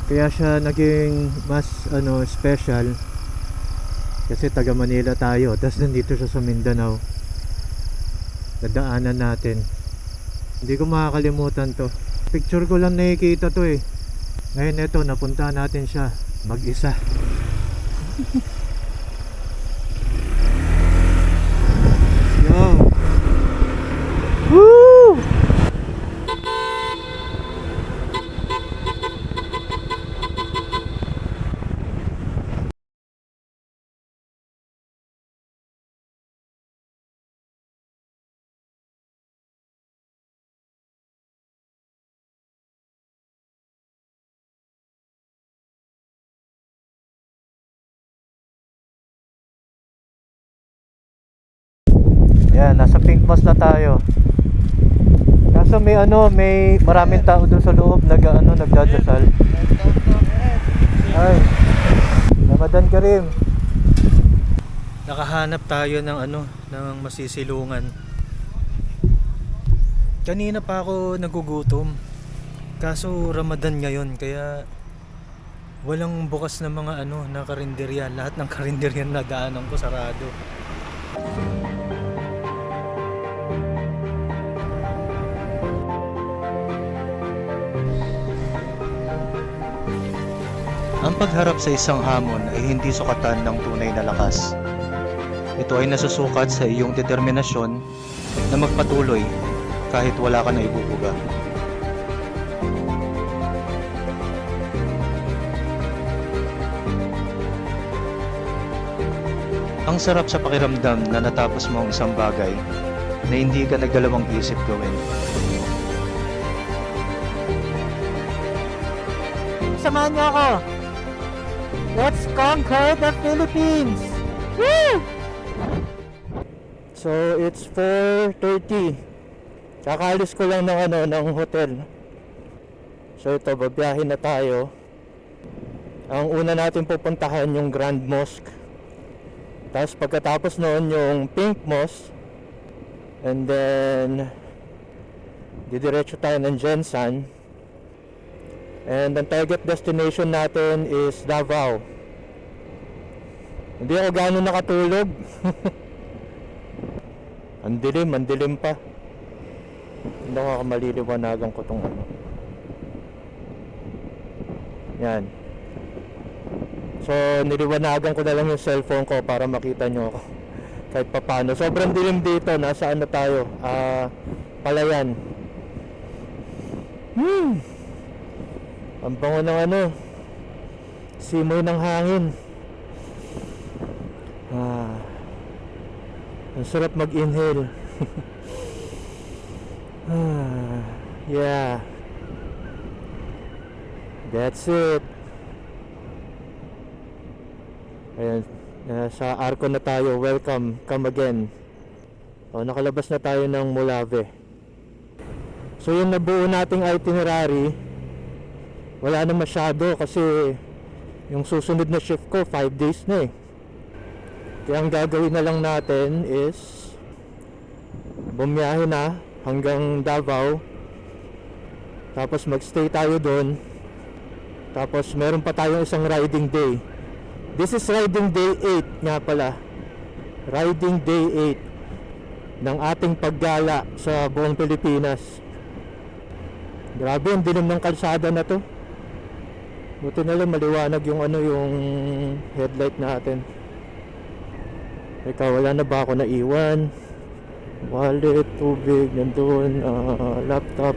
Kaya siya naging mas special kasi taga Manila tayo, tapos nandito siya sa Mindanao. Dadaanan natin. Hindi ko makakalimutan to. Picture ko lang nakikita to eh. Ngayon eto, napunta natin siya mag-isa. Yo! Woo! Yan, nasa Pink Moss na tayo. Kaso may maraming tao dun sa loob nagdadasal. Ay, Ramadan Karim. Nakahanap tayo ng masisilungan. Kanina pa ako nagugutom. Kaso Ramadan ngayon kaya walang bukas na mga na karinderya. Lahat ng karinderya na daanan ko sarado. Ang pagharap sa isang hamon ay hindi sukatan ng tunay na lakas. Ito ay nasusukat sa iyong determinasyon na magpatuloy kahit wala ka na ibubuga. Ang sarap sa pakiramdam na natapos mo ang isang bagay na hindi ka nagdalawang isip gawin. Samahan niyo ako! Let's conquer the Philippines! Woo! So it's 4:30. Kakaalis ko lang ng hotel. So ito, babiyahin na tayo. Ang una natin pupuntahan yung Grand Mosque. Tapos pagkatapos noon yung Pink Moss. And then didiretso tayo ng Jensan. And ang target destination natin is Davao. Hindi ako gano'n nakatulog. Ang dilim pa. Hindi ako maliliwanagan ko tong Yan. So niliwanagan ko na lang yung cellphone ko para makita nyo ako kahit papano. Sobrang dilim dito. Nasaan na tayo? Palayan. Ang bango ng simoy ng hangin. Ang sarap mag-inhale. Yeah. That's it. Ayan, sa Arco na tayo. Welcome, come again. Nakalabas na tayo ng Molave. So yung nabuo nating itinerary, wala na masyado kasi yung susunod na shift ko 5 days na eh. Kaya ang gagawin na lang natin is bumiyahe na hanggang Davao, tapos magstay tayo doon, tapos meron pa tayong isang riding day. This is riding day 8 nga pala. Riding day 8 ng ating paggala sa buong Pilipinas. Grabe, ang dilim ng kalsada na to. Buti na lang maliwanag yung yung headlight natin. Ikaw, wala na ba ako naiwan? Wallet, tubig, nandun, laptop,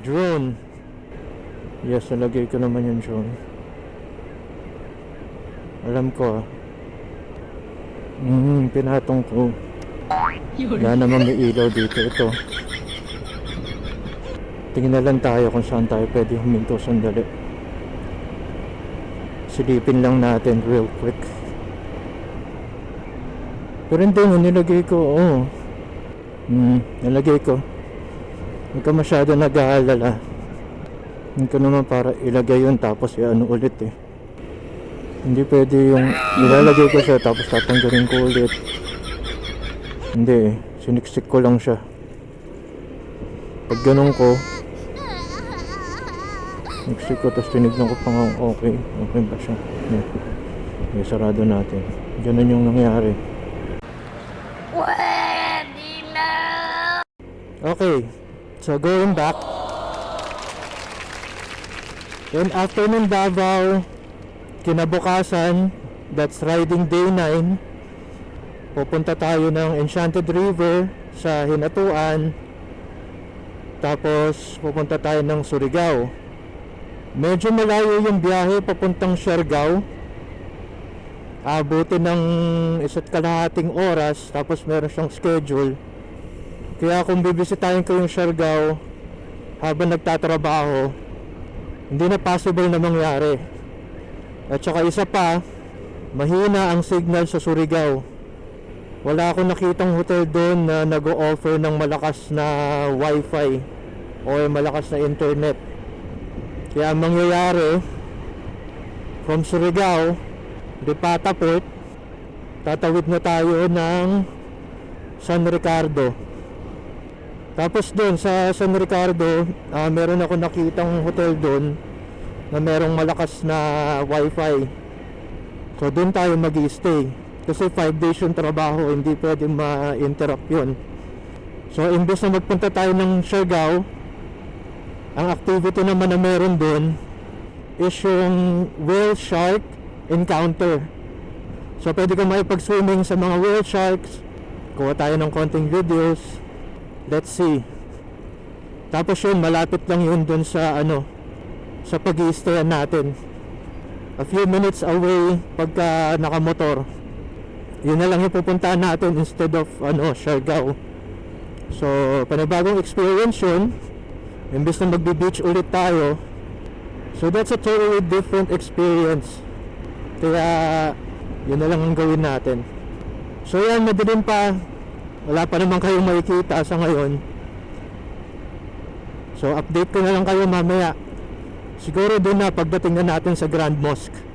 drone. Yes, nalagay ko naman yung drone. Alam ko pinatong ko. Wala naman may ilaw dito. Ito, tingnan lang tayo kung saan tayo pwede huminto sandali. Silipin lang natin real quick. Pero hindi mo nilagay ko. Nilagay ko. Hindi ka masyado nag-aalala. Hindi ko naman para ilagay yun tapos ulit eh. Hindi pwede yung ilalagay ko siya tapos tatanggalin ko ulit. Hindi eh, siniksik ko lang siya. Pag ganun ko, Mexico, tapos tinignan ko pa nga okay ba siya. Yeah. Okay, sarado natin. Ganun yung nangyari. Okay, so going back. Then after ng Davao, kinabukasan, that's riding day 9, pupunta tayo ng Enchanted River sa Hinatuan, tapos pupunta tayo ng Surigao. Medyo malayo yung biyahe papuntang Siargao, abutin ng 1.5 oras, tapos meron siyang schedule. Kaya kung bibisitahin ko yung Siargao habang nagtatrabaho, hindi na possible na mangyari. At saka isa pa, mahina ang signal sa Surigao. Wala akong nakitang hotel doon na nag-o-offer ng malakas na wifi o malakas na internet. Kaya ang mangyayari, from Surigao, de Pataport, tatawid na tayo ng San Ricardo. Tapos doon sa San Ricardo, meron ako nakitang hotel doon na merong malakas na wifi. So doon tayo mag-i-stay. Kasi 5 days yung trabaho, hindi pwedeng ma-interrupt yun. So imbes na magpunta tayo ng Siargao, ang activity naman na meron doon is yung whale shark encounter. So pwede kang makipag-swimming sa mga whale sharks. Kuha tayo ng konting videos. Let's see. Tapos yun, malapit lang yun dun sa sa pag-i-stayan natin. A few minutes away pagka nakamotor. Yun na lang yung pupuntahan natin instead of Siargao. So panibagong experience yun. Imbes na magbe-beach ulit tayo. So that's a totally different experience. Kaya yun na lang ang gawin natin. So yan, madilim pa. Wala pa naman kayong makikita sa ngayon. So update ko na lang kayo mamaya. Siguro doon na pagdating na natin sa Grand Mosque.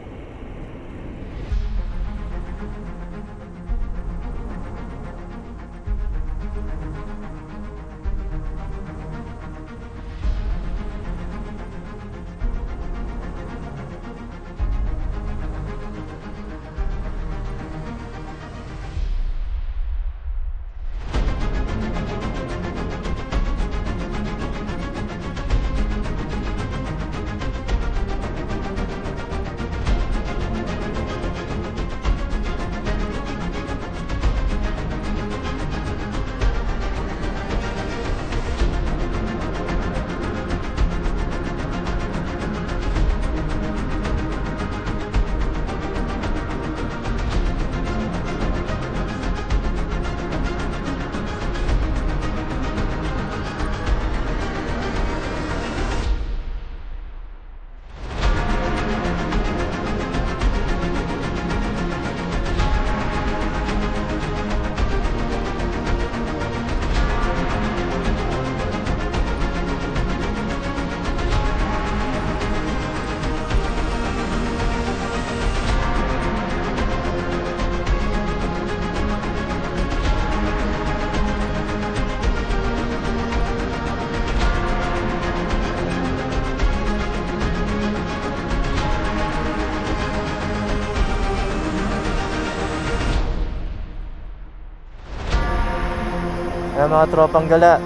Ayan mga tropang gala,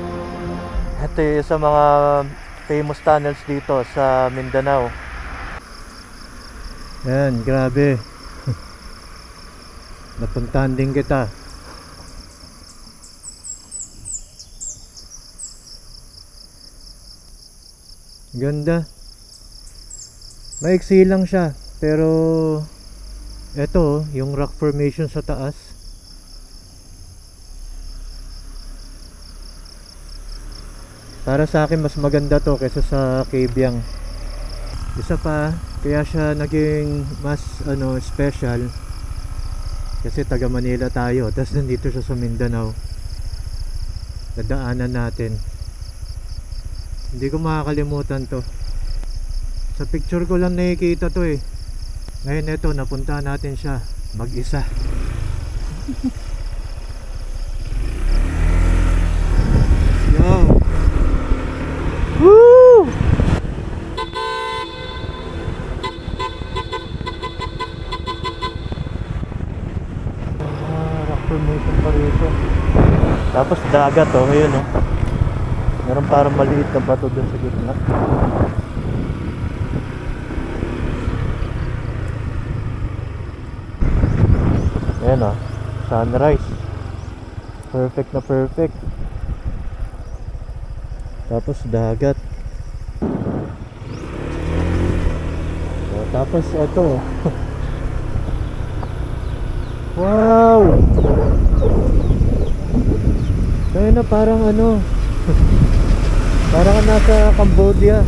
ito yung sa mga famous tunnels dito sa Mindanao. Ayan, grabe. Napuntahan din kita. Ganda. Maiksi lang siya, pero eto yung rock formation sa taas. Para sa akin mas maganda to kaysa sa Cabiang. Isa pa, kaya siya naging mas special kasi taga Manila tayo, tapos nandito siya sa Mindanao. Dadaanan natin. Hindi ko makakalimutan to. Sa picture ko lang nakikita to eh. Ngayon eto, napunta natin siya mag-isa. Yo! Woo! formation pa rito. Tapos dagat oh, ayun oh. Meron parang maliit na bato dun sa gitna. Ayan oh, sunrise. Perfect na perfect. Tapos dagat. Oh, tapos ito. Wow! Kaya na parang ano. Parang nasa Cambodia.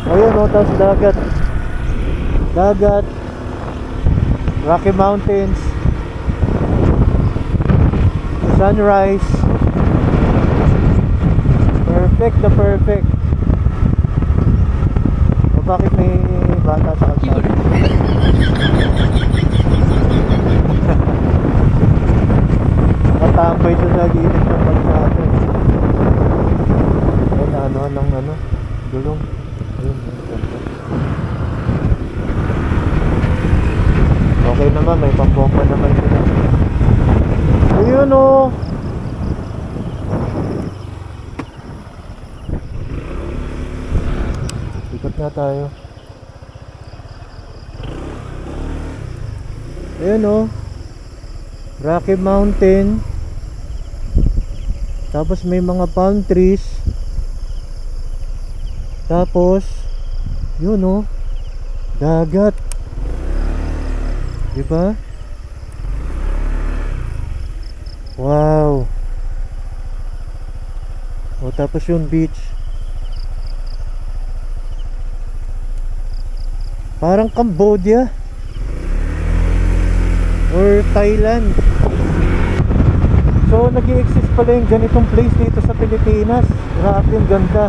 Ayun oh, tapos dagat. Dagat. Rocky Mountains. Sunrise. Perfect na perfect. O bakit may bata sa kalsada? Nakatambay doon sa gilid ng kalsada. Ay ano ng ano gulong. Ayun, okay naman, may pambomba naman sila. Ayun oh. Ikot na tayo. Ayun oh. Rocky Mountain. Tapos may mga palm trees. Tapos yun oh. Dagat. Diba? Wow. O tapos yung beach. Parang Cambodia or Thailand. So nag-i-exist pala yung ganitong place dito sa Pilipinas. Grabe, yung ganda.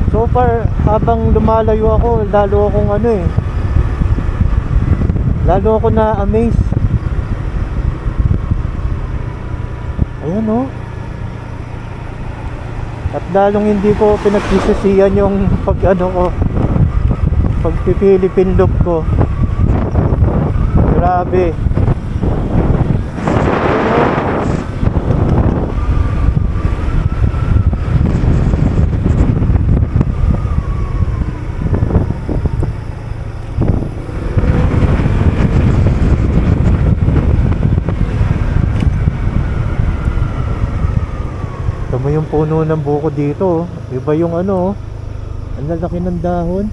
So far, habang lumalayo ako, lalo akong ano eh, lalo ako na-amaze. Ayan oh. At lalong hindi ko pinagsisisihan yung pag ano ko, pag-Philippine look ko. Grabe. Tama yung puno ng buko dito oh. Iba yung ano oh. Ang lalaki ng dahon.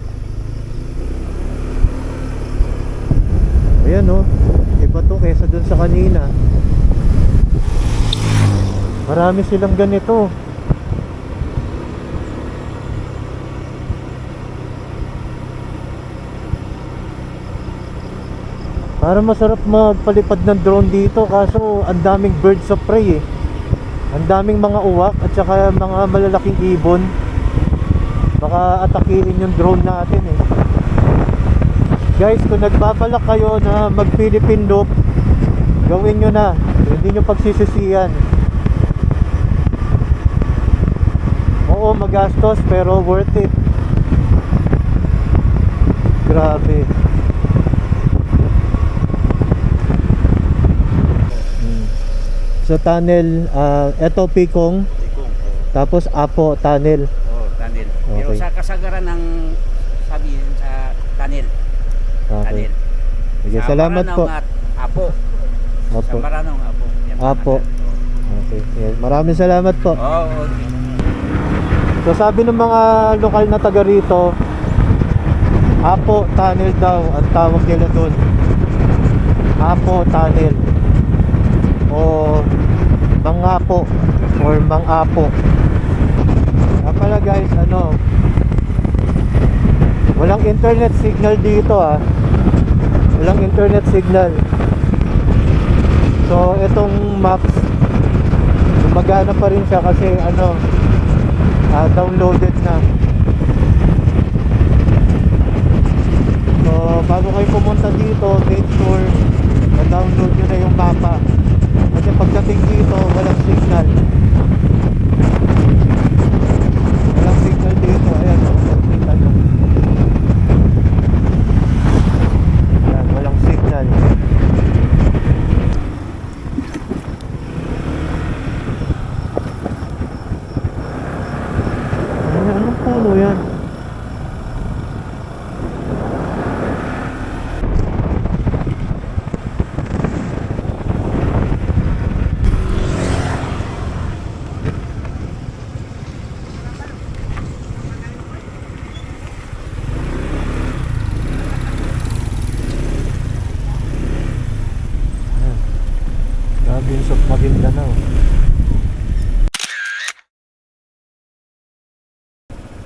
Ayan oh. Iba to kaysa dun sa kanina. Marami silang ganito. Para masarap magpalipad ng drone dito. Kaso ang daming birds of prey eh. Ang daming mga uwak at saka mga malalaking ibon. Baka atakihin yung drone natin eh. Guys, kung nagbabalak kayo na mag Philippine loop, gawin nyo na. Hindi nyo pagsisisihan. Oo, magastos pero worth it. Grabe. So tunnel, eto Pikong, tapos Apo tunnel. Oh, tunnel. Pero Okay. sa kasagaran ng sabihin sa tunnel. Okay. Tunnel. Sige, Sa salamat po. Maranong at Apo. Apo. Sa Maranong Apo. Yan, Apo. tunnel. Okay. Yes. Maraming salamat po. Oh, okay. So sabi ng mga lokal na taga rito, Apo tunnel daw ang tawag nila doon. Apo tunnel. O Mangapo or Mangapo. Pala guys, ano, walang internet signal dito ah. Walang internet signal. So itong maps gumagana pa rin siya kasi ano, downloaded na. So bago kayo pumunta dito, make sure na-download nyo na yung mapa. Kasi pagdating dito, walang signal. Walang signal dito. Ayan, walang signal.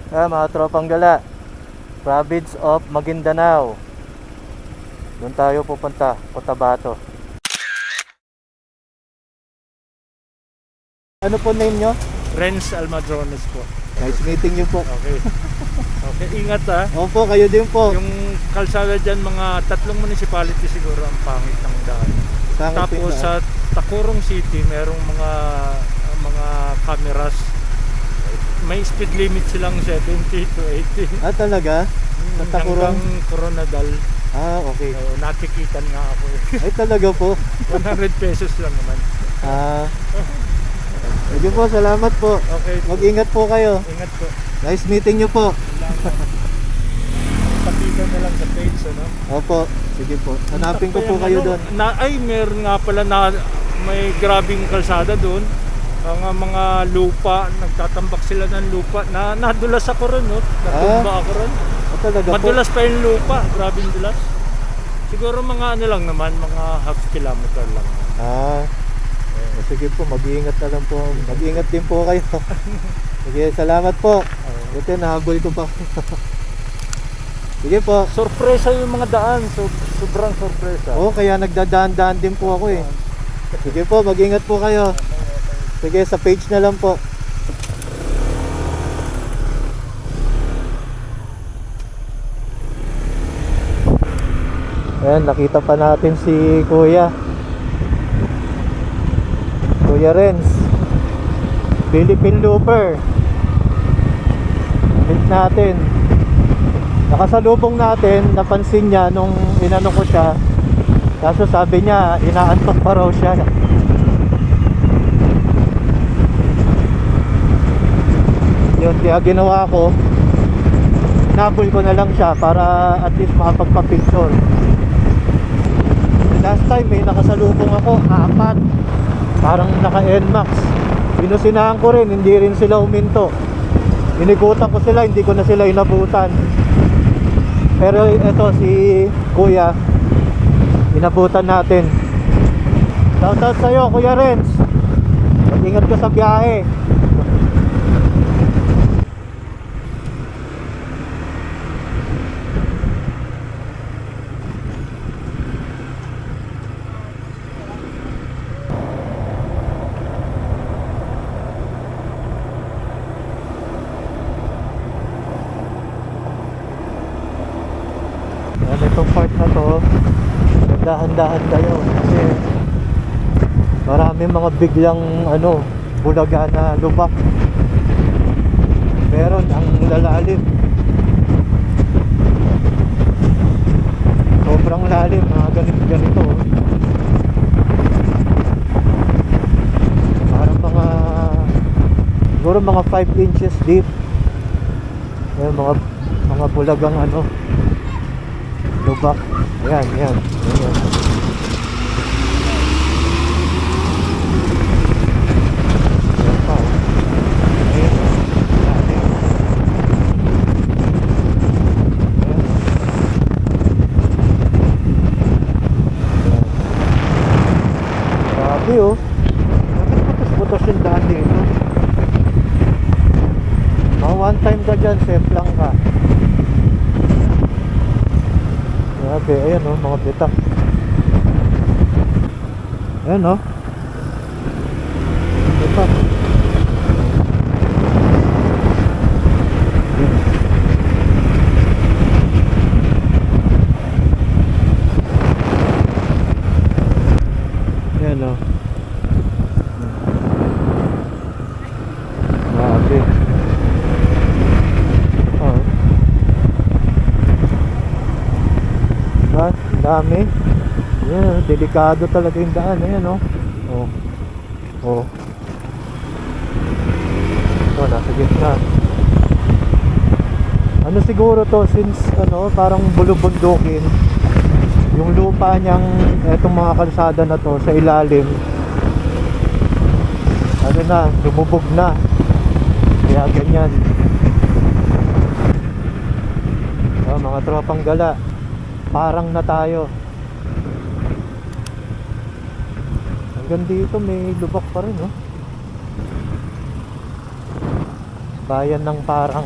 Mga tropang gala, province of Maguindanao. Doon tayo pupunta, Cotabato. Ano po name nyo? Renz Almadrones po. Nice meeting you po. Okay. Okay, ingat ha. Opo, kayo din po. Yung kalsada dyan, mga 3 municipality siguro ang pangit ng daan. Pangit Tapos yung daan. sa Tacurong City, merong mga cameras. May speed limit silang 70 to 80. Talaga? Sa Tacurong? Hanggang Coronadal. Okay. Nakikitan nga ako. Ay, talaga po. 100 pesos lang naman. Sige po, salamat po. Okay. Mag-ingat po kayo. Ingat po. Nice meeting you po. Pakita na lang sa page, ano? Opo, sige po. Hanapin ko po Yung kayo ano, doon. Meron nga pala na may grabing kalsada doon. Ang mga lupa, nagtatambak sila ng lupa. Nadulas ako ron, no? Natumba ako ron. Talaga po. Madulas pa yung lupa, grabing dulas. Siguro mga ano lang naman, mga half kilometer lang. Sige po, mag-iingat na lang po. Mag-iingat din po kayo. Sige, salamat po. Buti nahabol ko pa. Sige po. Sorpresa yung mga daan, sobrang sorpresa. Kaya nagdadaan-daan din po ako eh. Sige po, mag-ingat po kayo. Sige, sa page na lang po. Ayan, nakita pa natin si Kuya Renz, Philippine Looper. Meet natin. Nakasalubong natin, napansin niya nung inano ko siya. Kaso sabi niya, inaantok pa raw siya. Yun, kaya ginawa ko, nabol ko na lang siya para at least makapagpa-picture. Last time may nakasalubong ako, 4. Parang naka NMAX. Binusinahan ko rin, hindi rin sila uminto. Inikutan ko sila, hindi ko na sila inabutan. Pero ito si Kuya, inabutan natin. Shoutout sa'yo, Kuya Renz. Mag-ingat ka sa biyahe. Itong part na to, dahan-dahan kayo kasi marami mga biglang bulaga na lubak. Meron ang lalalim, sobrang lalim, mga ganito. Parang siguro mga 5 inches deep. Ayan, mga bulagang lubak. Ayan. Ayan pa, Ayan. Grabe butos yung daan dito. One time ka dyan, safe lang ka. Grabe, ayan mga bitak. Ayan bitak. Ayan grabe. Dami. Yan, delikado talaga yung daan. Ayan nasa gitna. Siguro to, since parang bulubundukin yung lupa niyang etong mga kalsada na to sa ilalim, lumubog na, kaya ganyan. Mga tropang gala, parang na tayo. Hanggang dito may lubak pa rin Bayan ng Parang.